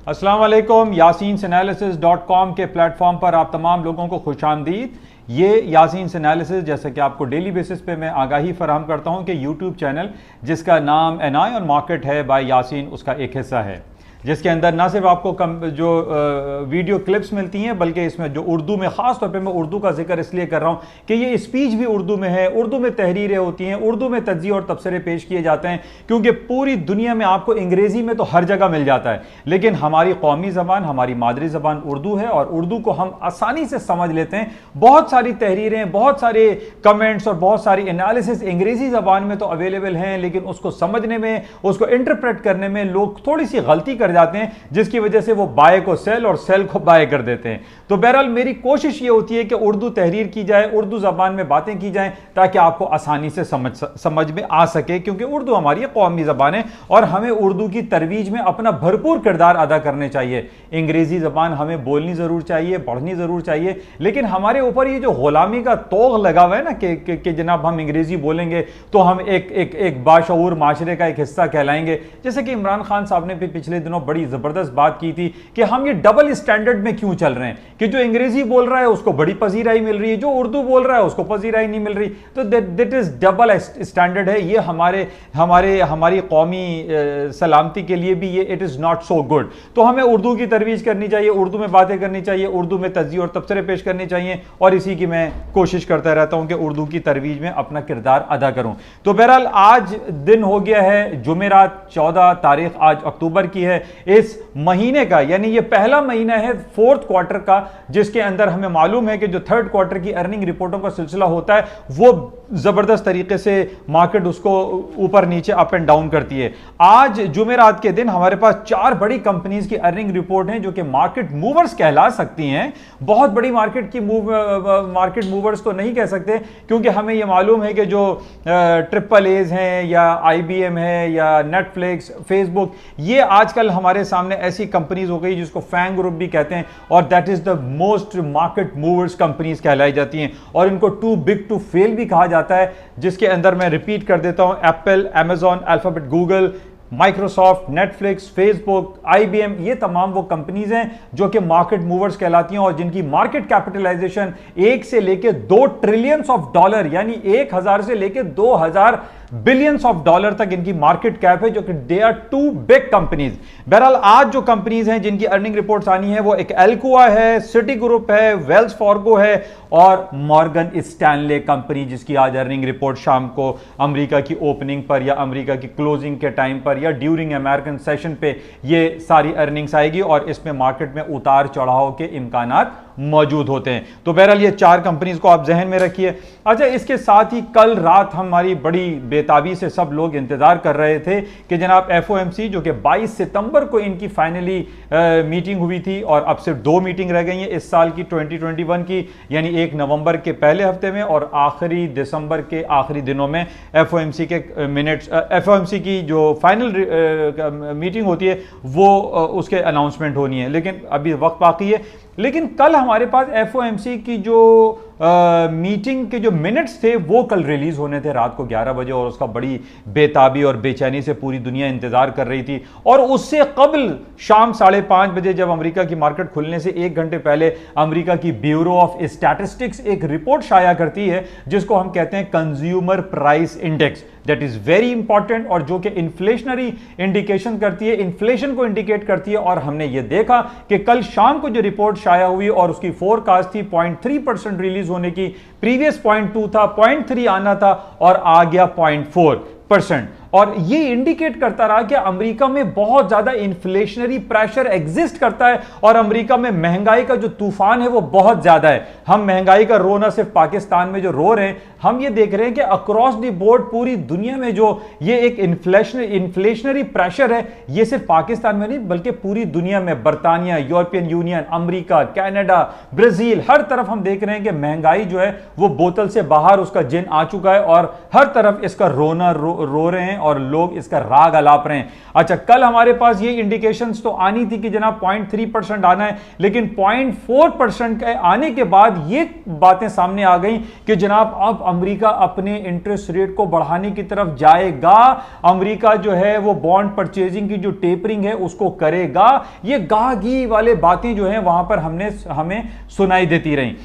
अस्सलाम वालेकुम। yasinanalysis.com के प्लेटफॉर्म पर आप तमाम लोगों को खुशामदीद। ये यासीन एनालिसिस, जैसे कि आपको डेली बेसिस पे मैं आगाही फराहम करता हूं कि यूट्यूब चैनल जिसका नाम एन आई ऑन मार्केट है बाय यासीन, उसका एक हिस्सा है, जिसके अंदर ना सिर्फ आपको जो वीडियो क्लिप्स मिलती हैं, बल्कि इसमें जो उर्दू में, ख़ास तौर पे मैं उर्दू का जिक्र इसलिए कर रहा हूँ कि ये स्पीच भी उर्दू में है, उर्दू में तहरीरें होती हैं, उर्दू में तज्ज़िये और तबसरे पेश किए जाते हैं, क्योंकि पूरी दुनिया में आपको अंग्रेज़ी में तो हर जगह मिल जाता है, लेकिन हमारी कौमी ज़बान, हमारी मादरी ज़बान उर्दू है और उर्दू को हम आसानी से समझ लेते हैं। बहुत सारी तहरीरें, बहुत सारे कमेंट्स और बहुत सारी एनालिसिस अंग्रेज़ी ज़बान में तो अवेलेबल हैं, लेकिन उसको समझने में, उसको इंटरप्रेट करने में लोग थोड़ी सी गलती कर जाते हैं, जिसकी वजह से वो बाय को सेल और सेल को बाय कर देते हैं। तो बहरहाल मेरी कोशिश ये होती है कि उर्दू तहरीर की जाए, उर्दू ज़बान में बातें की जाएं, ताकि आपको आसानी से समझ में आ सके, क्योंकि उर्दू हमारी कौमी ज़बान है और हमें उर्दू की तरवीज में अपना भरपूर किरदार अदा करने चाहिए। अंग्रेज़ी ज़बान हमें बोलनी ज़रूर चाहिए, पढ़नी ज़रूर चाहिए, लेकिन हमारे ऊपर ये जो गुलामी का तोग लगा हुआ है ना कि जनाब हम अंग्रेज़ी बोलेंगे तो हम एक बाशऊर माशरे का एक हिस्सा कहलाएंगे। जैसे कि इमरान खान साहब ने भी पिछले दिनों बड़ी जबरदस्त बात की थी कि हम ये डबल स्टैंडर्ड में क्यों चल रहे हैं, कि जो अंग्रेजी बोल रहा है उसको बड़ी पजीराई मिल रही है, जो उर्दू बोल रहा है उसको पजीराई नहीं मिल रही। तो दैट इज डबल स्टैंडर्ड है। ये हमारी कौमी सलामती के लिए भी ये it is not so good. तो हमें उर्दू की तरवीज करनी चाहिए, उर्दू में बातें करनी चाहिए, उर्दू में तज्ज़िये और तबसरे पेश करने चाहिए, और इसी की मैं कोशिश करता रहता हूं कि उर्दू की तरवीज में अपना किरदार अदा करूं। तो बहरहाल आज दिन हो गया है जुमेरात, 14 तारीख आज अक्टूबर की है। इस महीने का, यानी ये पहला महीना है फोर्थ क्वार्टर का, जिसके अंदर हमें मालूम है कि जो थर्ड क्वार्टर की अर्निंग रिपोर्टों का सिलसिला होता है वो जबरदस्त तरीके से मार्केट उसको ऊपर नीचे अप एंड डाउन करती है। आज जुमेरात के दिन हमारे पास 4 बड़ी कंपनीज की अर्निंग रिपोर्ट हैं जो कि मार्केट मूवर्स कहला सकती हैं। बहुत बड़ी मार्केट मूवर्स तो नहीं कह सकते, क्योंकि हमें यह मालूम है कि जो ट्रिपल एज हैं या IBM है या नेटफ्लिक्स, फेसबुक, ये आजकल हमारे सामने ऐसी कंपनीज हो गई जिसको फैंग ग्रुप भी कहते हैं, और that is the most market movers companies कहलाई जाती हैं, और इनको टू बिग टू फेल भी कहा जाता है, जिसके अंदर मैं रिपीट कर देता हूं, Apple, Amazon, alphabet, Google, Microsoft, Netflix, Facebook, IBM, ये तमाम वो कंपनीज हैं जो कि मार्केट मूवर्स कहलाती हैं और जिनकी मार्केट कैपिटलाइजेशन 1 से लेके 2 ट्रिलियंस ऑफ डॉलर, यानी 1000 से लेके 2000 बिलियंस ऑफ डॉलर तक इनकी मार्केट कैप है, जो कि they are two big companies. बहरहाल आज जो कंपनीज हैं जिनकी अर्निंग रिपोर्ट्स आनी है वो एक एल्कोआ है, सिटी ग्रुप है, वेल्स फार्गो है और मॉर्गन स्टैनले कंपनी, जिसकी आज अर्निंग रिपोर्ट शाम को अमेरिका की ओपनिंग पर या अमेरिका की क्लोजिंग के टाइम पर या ड्यूरिंग अमेरिकन सेशन पे ये सारी अर्निंग्स आएगी, और इसमें मार्केट में उतार चढ़ाव के इम्कानात मौजूद होते हैं। तो बहरहाल ये 4 कंपनीज को आप जहन में रखिए। अच्छा, इसके साथ ही कल रात हमारी बड़ी बेताबी से सब लोग इंतजार कर रहे थे कि जनाब FOMC, जो कि 22 सितंबर को इनकी फाइनली मीटिंग हुई थी, और अब सिर्फ 2 मीटिंग रह गई हैं इस साल की 2021 की, यानी 1 नवंबर के पहले हफ्ते में और आखिरी दिसंबर के आखिरी दिनों में FOMC के मिनट्स, FOMC की जो फाइनल मीटिंग होती है वो उसके अनाउंसमेंट होनी है, लेकिन अभी वक्त बाकी है। लेकिन कल हमारे पास FOMC की जो मीटिंग के जो मिनट्स थे वो कल रिलीज होने थे रात को 11 बजे, और उसका बड़ी बेताबी और बेचैनी से पूरी दुनिया इंतजार कर रही थी। और उससे कबल शाम 5:30 बजे, जब अमेरिका की मार्केट खुलने से 1 घंटे पहले अमेरिका की ब्यूरो ऑफ स्टैटिस्टिक्स एक रिपोर्ट शाया करती है जिसको हम कहते हैं consumer price index, that is very important, और जो कि इन्फ्लेशनरी इंडिकेशन करती है, इन्फ्लेशन को इंडिकेट करती है। और हमने ये देखा कि कल शाम को जो रिपोर्ट शाया हुई और उसकी फोरकास्ट थी 0.3% रिलीज होने की, प्रीवियस 0.2 था, 0.3 आना था और आ गया 0.4%, और ये इंडिकेट करता रहा कि अमेरिका में बहुत ज्यादा इन्फ्लेशनरी प्रेशर एग्जिस्ट करता है और अमेरिका में महंगाई का जो तूफान है वो बहुत ज्यादा है। हम महंगाई का रो ना सिर्फ पाकिस्तान में जो रो रहे हैं, हम ये देख रहे हैं कि अक्रॉस द बोर्ड पूरी दुनिया में जो ये एक इन्फ्लेशनरी प्रेशर है, ये सिर्फ पाकिस्तान में नहीं बल्कि पूरी दुनिया में, बर्तानिया, European Union, America, Canada, Brazil, हर तरफ हम देख रहे हैं कि महंगाई जो है वो बोतल से बाहर उसका जिन आ चुका है और हर तरफ इसका रोना रो रहे हैं और लोग इसका राग अलाप रहे हैं। अच्छा, कल हमारे पास ये इंडिकेशंस तो आनी थी कि जनाब 0.3% आना है, लेकिन 0.4% के आने के बाद ये बातें सामने आ गई कि जनाब अब अमेरिका अपने इंटरेस्ट रेट को बढ़ाने की तरफ जाएगा, अमेरिका जो है वो बॉन्ड परचेजिंग की जो टेपरिंग है उसको करेगा। ये गागी वाले बातें जो हैं वहां पर हमें सुनाई देती रही।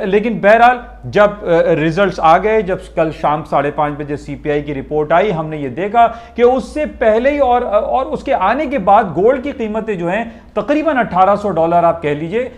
लेकिन बहरहाल जब रिजल्ट्स आ गए, जब कल शाम 5:30 बजे सीपीआई की रिपोर्ट आई, हमने ये देखा कि उससे पहले ही और उसके आने के बाद गोल्ड की कीमतें जो हैं तकरीबन $1800 आप कह लीजिए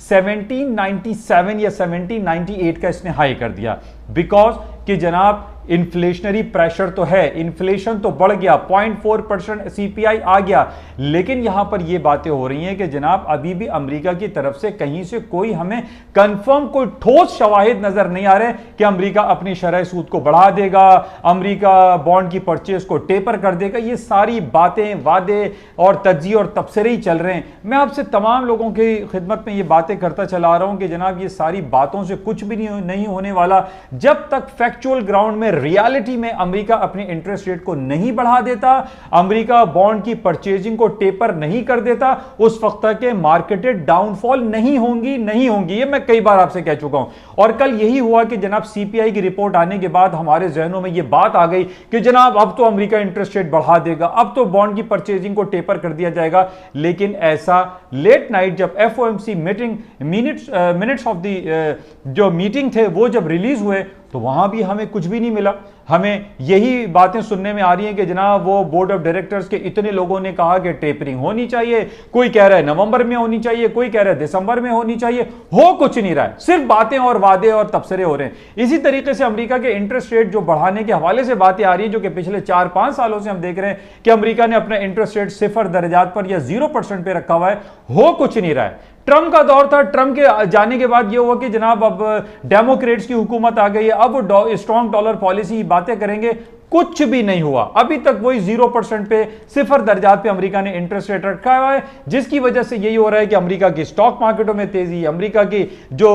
1797 या 1798 का इसने हाई कर दिया। बिकॉज कि जनाब इन्फ्लेशनरी प्रेशर तो है, इन्फ्लेशन तो बढ़ गया, 0.4% सीपीआई आ गया, लेकिन यहां पर यह बातें हो रही हैं कि जनाब अभी भी अमेरिका की तरफ से कहीं से कोई हमें कंफर्म कोई ठोस शवाहिद नजर नहीं आ रहे कि अमेरिका अपनी शरह सूद को बढ़ा देगा, अमेरिका बॉन्ड की परचेज को टेपर कर देगा। ये सारी बातें, वादे और तज्जिए और तबसरे ही चल रहे हैं। मैं आपसे तमाम लोगों की खिदमत में ये बातें करता चला आ रहा हूं कि जनाब ये सारी बातों से कुछ भी नहीं होने वाला जब तक फैक्चुअल ग्राउंड में, रियलिटी में अमेरिका अपने इंटरेस्ट रेट को नहीं बढ़ा देता, अमेरिका बॉन्ड की परचेजिंग को टेपर नहीं कर देता, उस वक्त तक के मार्केटेड डाउनफॉल नहीं होंगी। ये मैं कई बार आपसे कह चुका हूं। और कल यही हुआ कि जनाब सीपीआई की रिपोर्ट आने के बाद हमारे जहनों में यह बात आ गई कि जनाब अब तो अमेरिका इंटरेस्ट रेट बढ़ा देगा, अब तो बॉन्ड की परचेजिंग को टेपर कर दिया जाएगा। लेकिन ऐसा लेट नाइट जब FOMC meeting minutes of the जो मीटिंग थे वो जब रिलीज हुए तो वहां भी हमें कुछ भी नहीं मिला। हमें यही बातें सुनने में आ रही हैं कि जनाब वो बोर्ड ऑफ डायरेक्टर्स के इतने लोगों ने कहा कि टेपरिंग होनी चाहिए, कोई कह रहा है नवंबर में होनी चाहिए, कोई कह रहा है दिसंबर में होनी चाहिए, हो कुछ नहीं रहा है, सिर्फ बातें और वादे और तबसरे हो रहे हैं। इसी तरीके से अमेरिका के इंटरेस्ट रेट जो बढ़ाने के हवाले से बातें आ रही है, जो कि पिछले 4-5 सालों से हम देख रहे हैं कि अमेरिका ने अपना इंटरेस्ट रेट 0 दर्जात पर या 0% पे रखा हुआ है, हो कुछ नहीं रहा है। ट्रंप का दौर था, ट्रंप के जाने के बाद यह हुआ कि जनाब अब डेमोक्रेट्स की हुकूमत आ गई है, अब वो स्ट्रॉन्ग डॉलर पॉलिसी बातें करेंगे, कुछ भी नहीं हुआ। अभी तक वही 0% पे, 0 दर्जात पे अमेरिका ने इंटरेस्ट रेट रखा हुआ है, जिसकी वजह से यही हो रहा है कि अमेरिका की स्टॉक मार्केटों में तेजी, अमेरिका की जो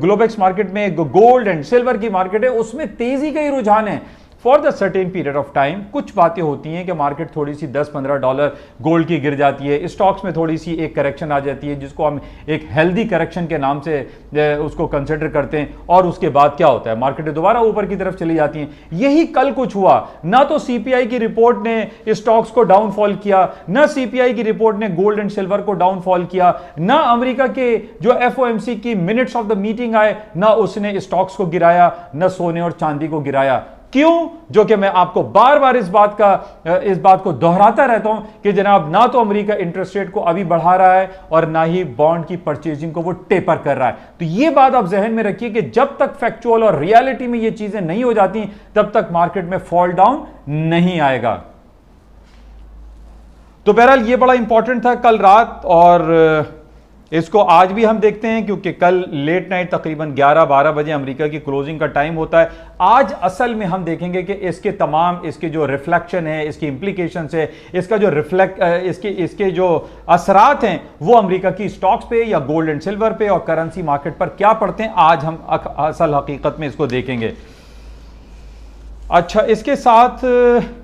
ग्लोबेक्स मार्केट में गोल्ड एंड सिल्वर की मार्केट है उसमें तेजी का ही रुझान है। For the certain period of time कुछ बातें होती हैं कि मार्केट थोड़ी सी $10-15 गोल्ड की गिर जाती है, स्टॉक्स में थोड़ी सी एक करेक्शन आ जाती है जिसको हम एक हेल्दी करेक्शन के नाम से उसको कंसिडर करते हैं, और उसके बाद क्या होता है, मार्केटें दोबारा ऊपर की तरफ चली जाती हैं। यही कल कुछ हुआ। ना तो सीपीआई की रिपोर्ट ने स्टॉक्स को डाउनफॉल किया, ना सीपीआई की रिपोर्ट ने गोल्ड एंड सिल्वर को डाउनफॉल किया, ना अमेरिका के जो FOMC की मिनट्स ऑफ द मीटिंग आए, ना उसने स्टॉक्स को गिराया, ना सोने और चांदी को गिराया। क्यों? जो कि मैं आपको बार बार इस बात को दोहराता रहता हूं कि जनाब ना तो अमेरिका इंटरेस्ट रेट को अभी बढ़ा रहा है और ना ही बॉन्ड की परचेजिंग को वो टेपर कर रहा है। तो ये बात आप जहन में रखिए कि जब तक फैक्चुअल और रियलिटी में ये चीजें नहीं हो जाती तब तक मार्केट में फॉल डाउन नहीं आएगा। तो बहरहाल ये बड़ा इंपॉर्टेंट था कल रात, और इसको आज भी हम देखते हैं क्योंकि कल लेट नाइट तकरीबन 11-12 बजे अमेरिका की क्लोजिंग का टाइम होता है। आज असल में हम देखेंगे कि इसके जो रिफ्लेक्शन है, इसकी इंप्लीकेशंस है, इसका जो इसके जो असरात हैं वो अमेरिका की स्टॉक्स पे या गोल्ड एंड सिल्वर पे और करेंसी मार्केट पर क्या पड़ते हैं, आज हम असल हकीकत में इसको देखेंगे। अच्छा, इसके साथ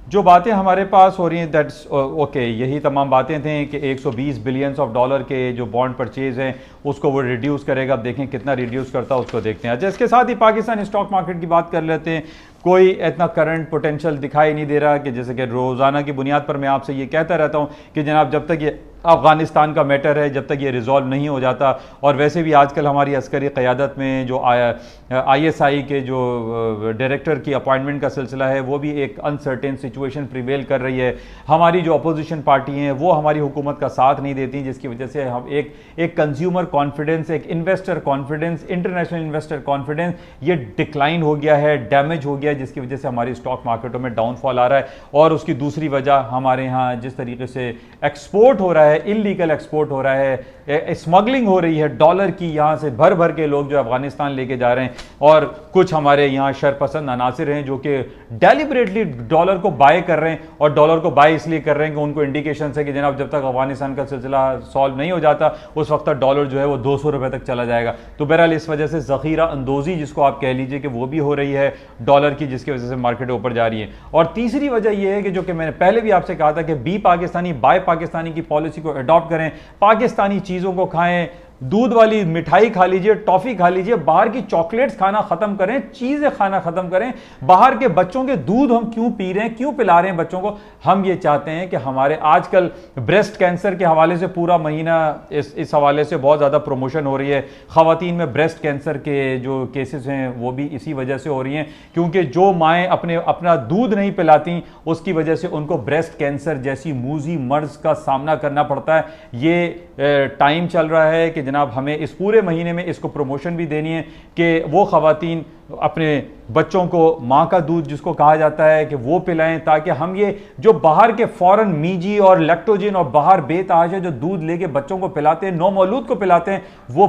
जो बातें हमारे पास हो रही हैं दैट्स ओके, यही तमाम बातें थी कि $120 बिलियन के जो बॉन्ड परचेज हैं उसको वो रिड्यूस करेगा। अब देखें कितना रिड्यूस करता है, उसको देखते हैं। अच्छा, इसके साथ ही पाकिस्तान स्टॉक मार्केट की बात कर लेते हैं। कोई इतना करंट पोटेंशियल दिखाई नहीं दे रहा कि जैसे कि रोज़ाना की बुनियाद पर मैं आपसे ये कहता रहता हूँ कि जनाब जब तक ये अफगानिस्तान का मैटर है, जब तक ये रिजॉल्व नहीं हो जाता, और वैसे भी आजकल हमारी अस्करी क़यादत में जो ISI के जो डायरेक्टर की अपॉइंटमेंट का सिलसिला है वो भी एक अनसर्टेन सिचुएशन प्रिवेल कर रही है। हमारी जो अपोजिशन पार्टी हैं वो हमारी हुकूमत का साथ नहीं देती, जिसकी वजह से हम एक कंज्यूमर कॉन्फिडेंस, एक investor confidence, international investor confidence ये डिक्लाइन हो गया है, डैमेज हो गया है, जिसकी वजह से हमारी स्टॉक मार्केटों में डाउनफॉल आ रहा है। और उसकी दूसरी वजह हमारे यहाँ जिस तरीके से एक्सपोर्ट हो रहा है है, इलीगल एक्सपोर्ट हो रहा है, स्मगलिंग हो रही है डॉलर की, यहाँ से भर भर के लोग जो अफगानिस्तान लेके जा रहे हैं। और कुछ हमारे यहाँ शरपसंद अनासिर हैं जो कि डेलिबरेटली डॉलर को बाय कर रहे हैं, और डॉलर को बाय इसलिए कर रहे हैं कि उनको इंडिकेशन है कि जनाब जब तक अफगानिस्तान का सिलसिला सॉल्व नहीं हो जाता उस वक्त डॉलर जो है वो 200 रुपए तक चला जाएगा। तो बहरहाल इस वजह से जखीरा अंदोजी जिसको आप कह लीजिए कि वो भी हो रही है डॉलर की, जिसकी वजह से मार्केट ऊपर जा रही है। और तीसरी वजह यह है कि जो कि मैंने पहले भी आपसे कहा था कि बी पाकिस्तानी बाय पाकिस्तानी की पॉलिसी को अडॉप्ट करें, पाकिस्तानी चीजों को खाएं, दूध वाली मिठाई खा लीजिए, टॉफी खा लीजिए, बाहर की चॉकलेट्स खाना खत्म करें, चीजें खाना खत्म करें। बाहर के बच्चों के दूध हम क्यों पी रहे हैं, क्यों पिला रहे हैं बच्चों को? हम ये चाहते हैं कि हमारे आजकल ब्रेस्ट कैंसर के हवाले से पूरा महीना इस हवाले से बहुत ज्यादा प्रमोशन हो रही है। खवातीन में ब्रेस्ट कैंसर के जो केसेस हैं वो भी इसी वजह से हो रही हैं, क्योंकि जो माएँ अपना दूध नहीं पिलाती उसकी वजह से उनको ब्रेस्ट कैंसर जैसी मूजी मर्ज का सामना करना पड़ता है। ये टाइम चल रहा है कि जनाब हमें इस पूरे महीने में इसको प्रमोशन भी देनी है कि वो खवातीन अपने बच्चों को माँ का दूध जिसको कहा जाता है कि वो पिलाएं, ताकि हम ये जो बाहर के फॉरेन मीजी और लैक्टोजिन और बाहर बेतहाशा जो दूध लेके बच्चों को पिलाते हैं, नौमौलूद को पिलाते हैं, वो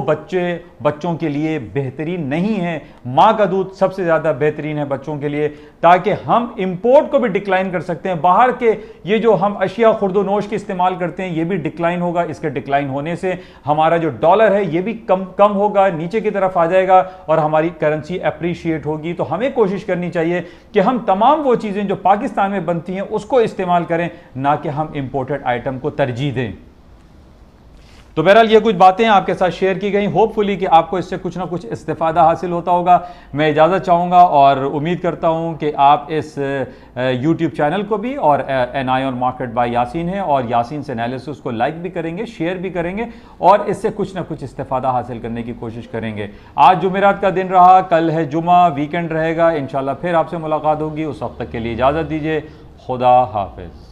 बच्चों के लिए बेहतरीन नहीं है। माँ का दूध सबसे ज़्यादा बेहतरीन है बच्चों के लिए, ताकि हम इंपोर्ट को भी डिक्लाइन कर सकते हैं। बाहर के ये जो हम अशिया खुर्दोनोश के इस्तेमाल करते हैं ये भी डिक्लाइन होगा। इसके डिक्लाइन होने से हमारा जो डॉलर है ये भी कम होगा, नीचे की तरफ आ जाएगा और हमारी करेंसी अप्रिशिएट होगी। तो हमें कोशिश करनी चाहिए कि हम तमाम वो चीजें जो पाकिस्तान में बनती हैं उसको इस्तेमाल करें, ना कि हम इंपोर्टेड आइटम को तरजीह दें। तो बहरहाल ये कुछ बातें आपके साथ शेयर की गई, होपफुली कि आपको इससे कुछ ना कुछ इस्तेफादा हासिल होता होगा। मैं इजाज़त चाहूँगा और उम्मीद करता हूँ कि आप इस यूट्यूब चैनल को भी, और an eye on market by Yasin है, और यासीन से एनालिसिस को लाइक भी करेंगे, शेयर भी करेंगे और इससे कुछ ना कुछ इस्तेफादा हासिल करने की कोशिश करेंगे। आज जुमेरात का दिन रहा, कल है जुमा, वीकेंड रहेगा, इंशाल्लाह फिर आपसे मुलाकात होगी। उस वक्त तक के लिए इजाज़त दीजिए। खुदा हाफिज़।